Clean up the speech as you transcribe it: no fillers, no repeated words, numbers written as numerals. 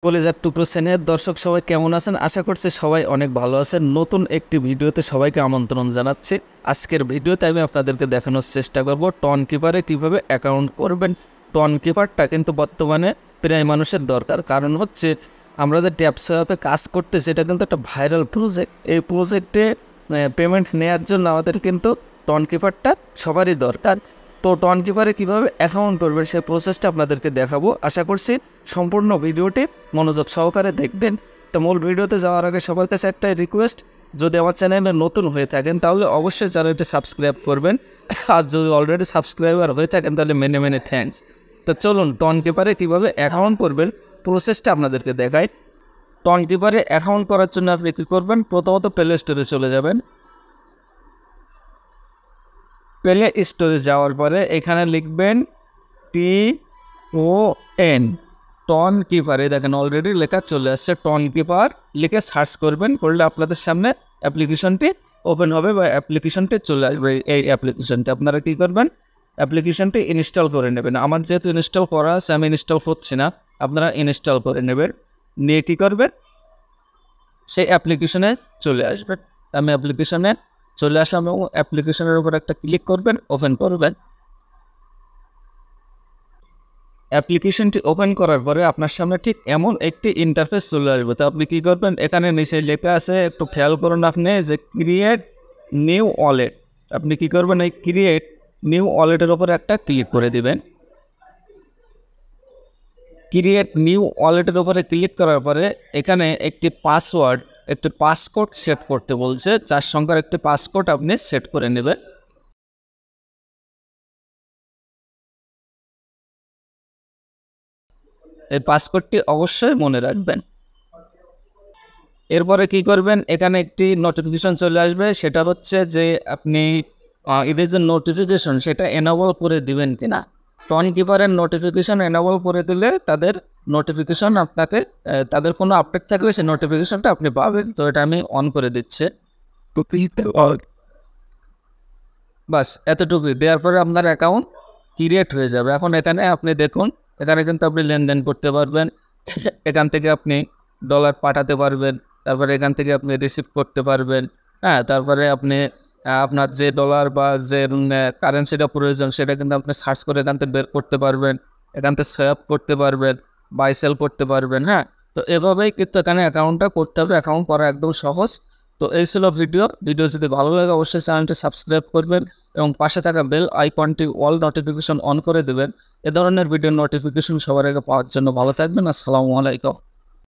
কলেজার টুকরো শ্রেণীর দর্শক সবাই কেমন আছেন? আশা করছি সবাই অনেক ভালো আছেন। নতুন একটি ভিডিওতে সবাইকে আমন্ত্রণ জানাচ্ছি। আজকের ভিডিওতে আমি আপনাদেরকে দেখানোর চেষ্টা করব টন কিপারে কীভাবে অ্যাকাউন্ট করবেন। টন কিপারটা কিন্তু বর্তমানে প্রায় মানুষের দরকার, কারণ হচ্ছে আমরা যে ট্যাপ সোয়াপে কাজ করতেছি এটা কিন্তু একটা ভাইরাল প্রজেক্ট। এই প্রজেক্টে পেমেন্ট নেওয়ার জন্য আমাদের কিন্তু টন কিপারটা সবারই দরকার। তো টন কিপারে কীভাবে অ্যাকাউন্ট করবেন সেই প্রসেসটা আপনাদেরকে দেখাবো। আশা করছি সম্পূর্ণ ভিডিওটি মনোযোগ সহকারে দেখবেন। তো মূল ভিডিওতে যাওয়ার আগে সবার কাছে একটাই রিকোয়েস্ট, যদি আমার চ্যানেলে নতুন হয়ে থাকেন তাহলে অবশ্যই চ্যানেলটি সাবস্ক্রাইব করবেন, আর যদি অলরেডি সাবস্ক্রাইবার হয়ে থাকেন তাহলে মেনে মেনে থ্যাঙ্কস। তো চলুন টন কিপারে কীভাবে অ্যাকাউন্ট করবেন প্রসেসটা আপনাদেরকে দেখাই। টন কিপারে অ্যাকাউন্ট করার জন্য আপনি কী করবেন, প্রথমত প্লে স্টোরে চলে যাবেন। প্লে স্টোরে যাওয়ার পরে এখানে লিখবেন TON, টন কিপার। এই দেখেন অলরেডি লেখা চলে আসছে টন কিপার। লিখে সার্চ করবেন, করলে আপনাদের সামনে অ্যাপ্লিকেশনটি ওপেন হবে বা অ্যাপ্লিকেশনটি চলে আসবে। এই অ্যাপ্লিকেশনটি আপনারা কী করবেন, অ্যাপ্লিকেশনটি ইনস্টল করে নেবেন। আমার যেহেতু ইনস্টল করা আছে আমি ইনস্টল করছি না, আপনারা ইনস্টল করে নেবেন। নিয়ে কী করবেন, সেই অ্যাপ্লিকেশনে চলে আসবেন। আমি অ্যাপ্লিকেশনে চলে আসলাম এবং অ্যাপ্লিকেশনের উপর একটা ক্লিক করবেন, ওপেন করবেন। অ্যাপ্লিকেশনটি ওপেন করার পরে আপনার সামনে ঠিক এমন একটি ইন্টারফেস চলে আসবে। তো আপনি কী করবেন, এখানে নিচে লেখা আছে, একটু খেয়াল করুন আপনি, যে ক্রিয়েট নিউ ওয়ালেট। আপনি কী করবেন, এই ক্রিয়েট নিউ ওয়ালেটের ওপরে একটা ক্লিক করে দিবেন। ক্রিয়েট নিউ ওয়ালেটের উপরে ক্লিক করার পরে এখানে একটি পাসওয়ার্ড, একটি পাসকোড সেট করতে বলছে। 4 সংখ্যার একটি পাসকোড আপনি সেট করে নেবেন। এই পাসকোডটি অবশ্যই মনে রাখবেন। এরপরে কি করবেন, এখানে একটি নোটিফিকেশন চলে আসবে, সেটা হচ্ছে যে আপনি এদের যে নোটিফিকেশন সেটা এনেবল করে দিবেন কিনা। টন কিপারের নোটিফিকেশন এনেবল করে দিলে তাদের নোটিফিকেশন আপনাকে, তাদের কোনো আপডেট থাকলে সেই নোটিফিকেশনটা আপনি পাবেন। তো এটা আমি অন করে দিচ্ছি। বাস এতটুকুই, দেওয়ার পরে আপনার অ্যাকাউন্ট ক্রিয়েট হয়ে যাবে। এখন এখানে আপনি দেখুন, এখানে কিন্তু আপনি লেনদেন করতে পারবেন। এখান থেকে আপনি ডলার পাঠাতে পারবেন, তারপরে এখান থেকে আপনি রিসিভ করতে পারবেন। হ্যাঁ, তারপরে আপনি আপনার যে ডলার বা যে কারেন্সিটা প্রয়োজন সেটা কিন্তু আপনি সার্চ করে এখান থেকে বের করতে পারবেন, এখান থেকে সোয়াপ করতে পারবেন, বাই সেল করতে পারবেন। হ্যাঁ, তো এভাবেই কিন্তু এখানে অ্যাকাউন্টটা করতে হবে। অ্যাকাউন্ট করা একদম সহজ। তো এই ছিল ভিডিও যদি ভালো লাগে অবশ্যই চ্যানেলটি সাবস্ক্রাইব করবেন এবং পাশে থাকা বেল আইকনটি অল নোটিফিকেশন অন করে দেবেন। এ ধরনের ভিডিও নোটিফিকেশন সবার আগে পাওয়ার জন্য ভালো থাকবেন। আসসালামু আলাইকুম।